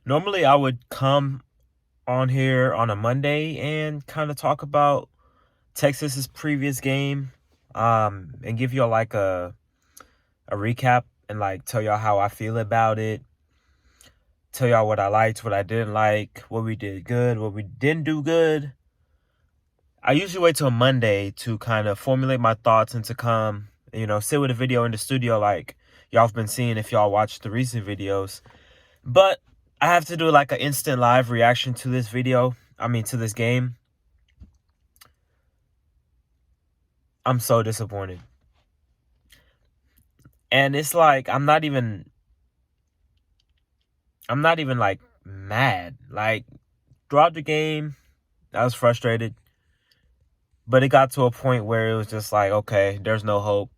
Normally, I would come on here on a Monday and kind of talk about Texas's previous game, and give y'all like a recap and like tell y'all how I feel about it. Tell y'all what I liked, what I didn't like, what we did good, what we didn't do good. I usually wait till Monday to kind of formulate my thoughts and to come, sit with a video in the studio like y'all have been seeing if y'all watched the recent videos. But I have to do like an instant live reaction to this to this game. I'm so disappointed. And it's like I'm not even like mad. Like throughout the game, I was frustrated. But it got to a point where it was just like, okay, there's no hope.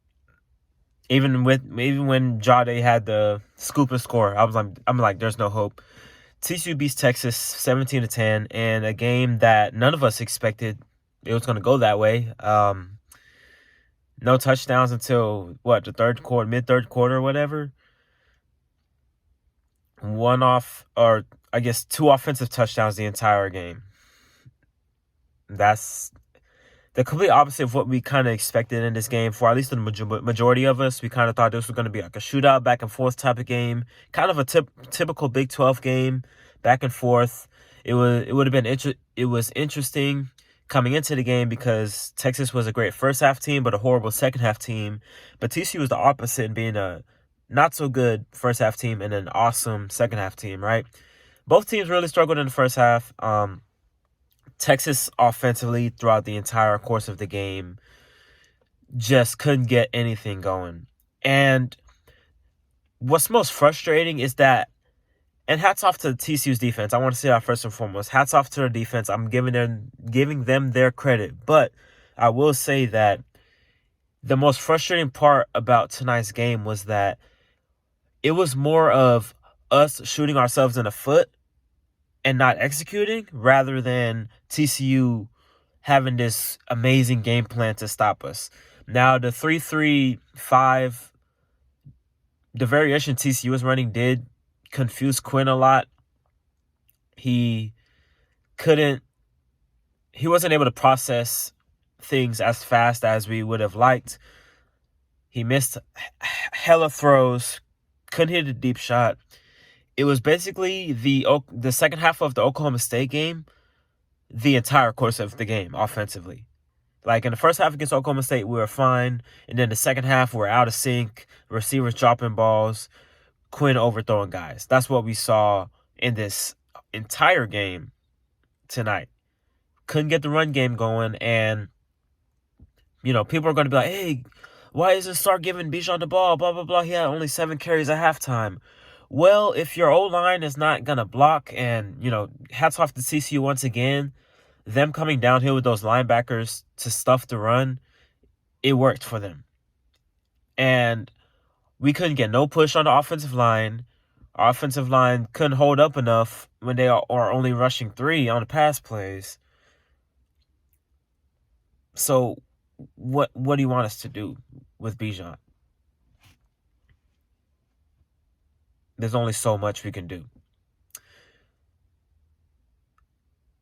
Even when Jade had the scoop and score, I'm like, there's no hope. TCU beats Texas 17-10 in a game that none of us expected it was going to go that way. No touchdowns until the third quarter, mid third quarter, or whatever. Two offensive touchdowns the entire game. That's the complete opposite of what we kind of expected in this game. For at least the majority of us, we kind of thought this was going to be like a shootout, back and forth type of game, kind of a typical Big 12 game, back and forth. It was interesting coming into the game because Texas was a great first half team, but a horrible second half team. But TCU was the opposite in being a not so good first half team and an awesome second half team, right? Both teams really struggled in the first half. Texas offensively throughout the entire course of the game just couldn't get anything going. And what's most frustrating is that, and hats off to TCU's defense. I want to say that first and foremost. Hats off to their defense. I'm giving them their credit. But I will say that the most frustrating part about tonight's game was that it was more of us shooting ourselves in the foot and not executing rather than TCU having this amazing game plan to stop us. Now, the 3-3-5, the variation TCU was running did confuse Quinn a lot. He wasn't able to process things as fast as we would have liked. He missed hella throws, couldn't hit a deep shot. It was basically the second half of the Oklahoma State game, the entire course of the game offensively. Like in the first half against Oklahoma State, we were fine. And then the second half, we're out of sync. Receivers dropping balls. Quinn overthrowing guys. That's what we saw in this entire game tonight. Couldn't get the run game going. And, people are going to be like, hey, why isn't Sark giving Bijan the ball? Blah, blah, blah. He had only 7 carries at halftime. Well, if your O-line is not going to block and, hats off to TCU once again, them coming downhill with those linebackers to stuff the run, it worked for them. And we couldn't get no push on the offensive line. Our offensive line couldn't hold up enough when they are only rushing 3 on the pass plays. So what do you want us to do with Bijan? There's only so much we can do.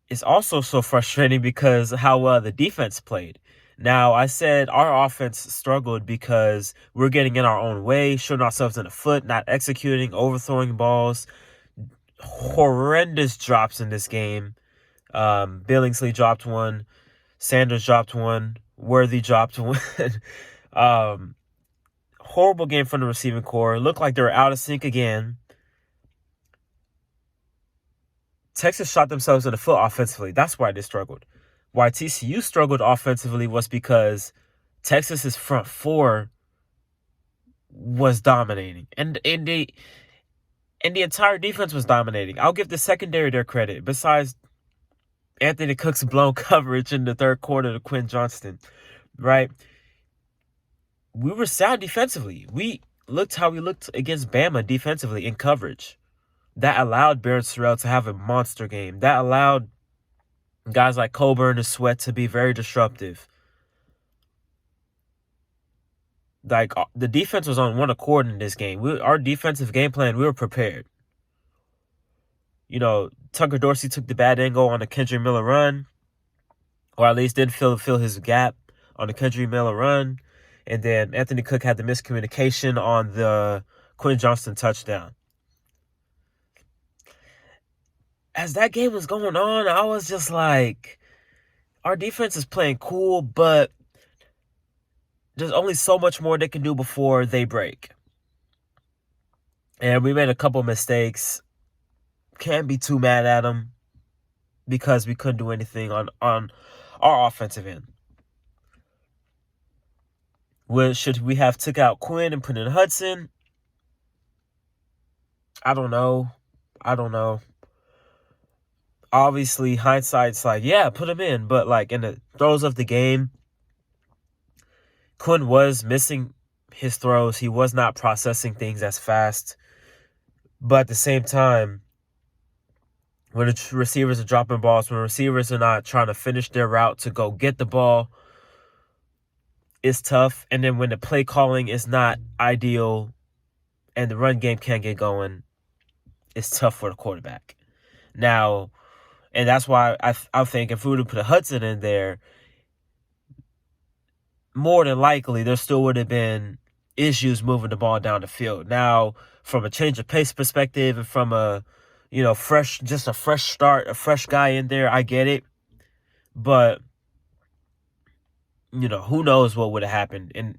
It's also so frustrating because how well the defense played. Now, I said our offense struggled because we're getting in our own way, shooting ourselves in the foot, not executing, overthrowing balls. Horrendous drops in this game. Billingsley dropped one. Sanders dropped one. Worthy dropped one. Horrible game from the receiving core. Looked like they were out of sync again. Texas shot themselves in the foot offensively. That's why they struggled. Why TCU struggled offensively was because Texas's front four was dominating. And the entire defense was dominating. I'll give the secondary their credit. Besides Anthony Cook's blown coverage in the third quarter to Quinn Johnston, right? We were sound defensively. We looked how we looked against Bama defensively in coverage. That allowed Barrett Sorrell to have a monster game. That allowed guys like Coburn and Sweat to be very disruptive. Like, the defense was on one accord in this game. Our defensive game plan, we were prepared. Tucker Dorsey took the bad angle on the Kendrick Miller run, or at least didn't fill his gap on the Kendrick Miller run. And then Anthony Cook had the miscommunication on the Quentin Johnston touchdown. As that game was going on, I was just like, our defense is playing cool, but there's only so much more they can do before they break. And we made a couple mistakes. Can't be too mad at them because we couldn't do anything on our offensive end. Should we have took out Quinn and put in Hudson? I don't know. Obviously, hindsight's like, yeah, put him in. But, like, in the throws of the game, Quinn was missing his throws. He was not processing things as fast. But at the same time, when the receivers are dropping balls, when receivers are not trying to finish their route to go get the ball, it's tough. And then when the play calling is not ideal and the run game can't get going, it's tough for the quarterback. Now, and that's why I think if we would have put a Hudson in there, more than likely there still would have been issues moving the ball down the field. Now, from a change of pace perspective and from a fresh start, a fresh guy in there, I get it. But who knows what would have happened in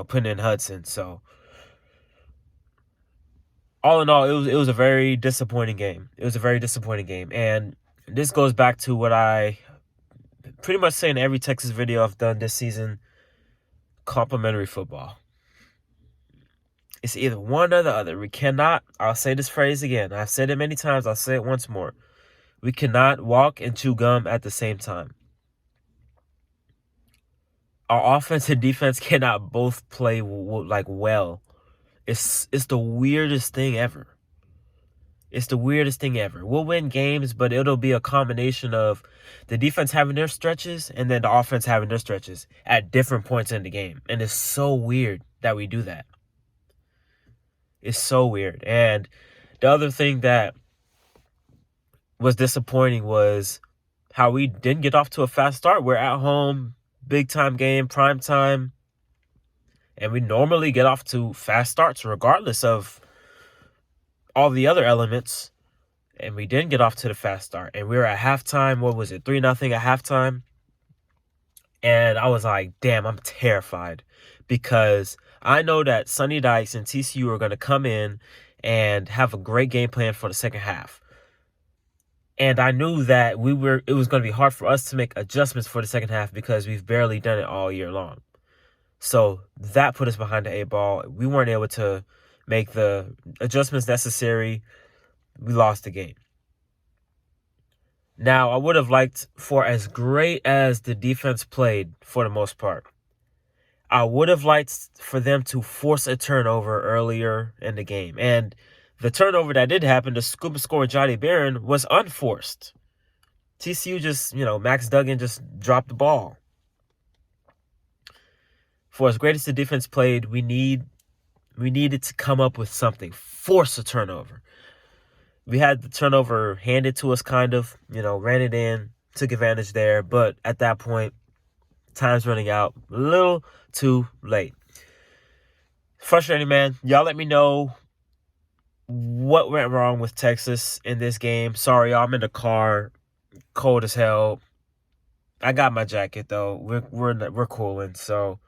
putting in Hudson. So all in all, it was a very disappointing game. And this goes back to what I pretty much say in every Texas video I've done this season: complimentary football. It's either one or the other. We cannot, I'll say this phrase again. I've said it many times. I'll say it once more. We cannot walk and chew gum at the same time. Our offense and defense cannot both play well. It's the weirdest thing ever. We'll win games, but it'll be a combination of the defense having their stretches and then the offense having their stretches at different points in the game. And it's so weird that we do that. It's so weird. And the other thing that was disappointing was how we didn't get off to a fast start. We're at home, big time game, prime time. And we normally get off to fast starts regardless of all the other elements. And we didn't get off to the fast start. And we were at halftime. What was it? 3-0 at halftime. And I was like, damn, I'm terrified. Because I know that Sonny Dykes and TCU are going to come in and have a great game plan for the second half. And I knew that it was going to be hard for us to make adjustments for the second half because we've barely done it all year long. So that put us behind the 8 ball. We weren't able to make the adjustments necessary. We lost the game. Now, I would have liked, for as great as the defense played for the most part, I would have liked for them to force a turnover earlier in the game. And the turnover that did happen, the scuba score Johnny Barron, was unforced. TCU just, Max Duggan just dropped the ball. For as great as the defense played, we needed to come up with something. Force a turnover. We had the turnover handed to us kind of, ran it in, took advantage there. But at that point, time's running out. A little too late. Frustrating, man. Y'all let me know what went wrong with Texas in this game. Sorry, y'all, I'm in the car, cold as hell. I got my jacket though. We're cooling. So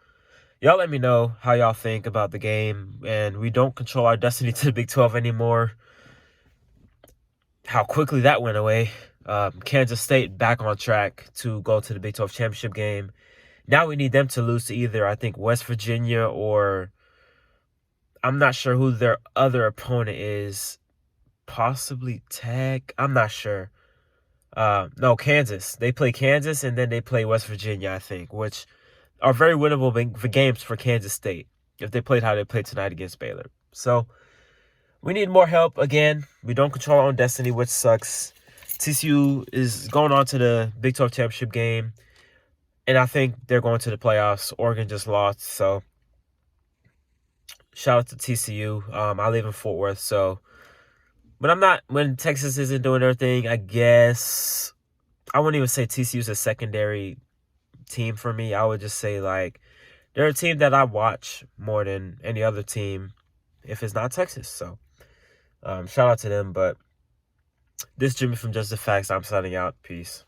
y'all let me know how y'all think about the game. And we don't control our destiny to the Big 12 anymore. How quickly that went away. Kansas State back on track to go to the Big 12 championship game. Now we need them to lose to either, I think, West Virginia, or I'm not sure who their other opponent is. Possibly Tech. I'm not sure. No, Kansas. They play Kansas and then they play West Virginia, I think, which are very winnable games for Kansas State if they played how they played tonight against Baylor. So we need more help. Again, we don't control our own destiny, which sucks. TCU is going on to the Big 12 championship game, and I think they're going to the playoffs. Oregon just lost, so shout out to TCU. I live in Fort Worth, so But I'm not, when Texas isn't doing their thing, I guess I wouldn't even say TCU is a secondary team for me. I would just say, like, they're a team that I watch more than any other team if it's not Texas. So, shout out to them. But this is Jimmy from Just the Facts. I'm signing out. Peace.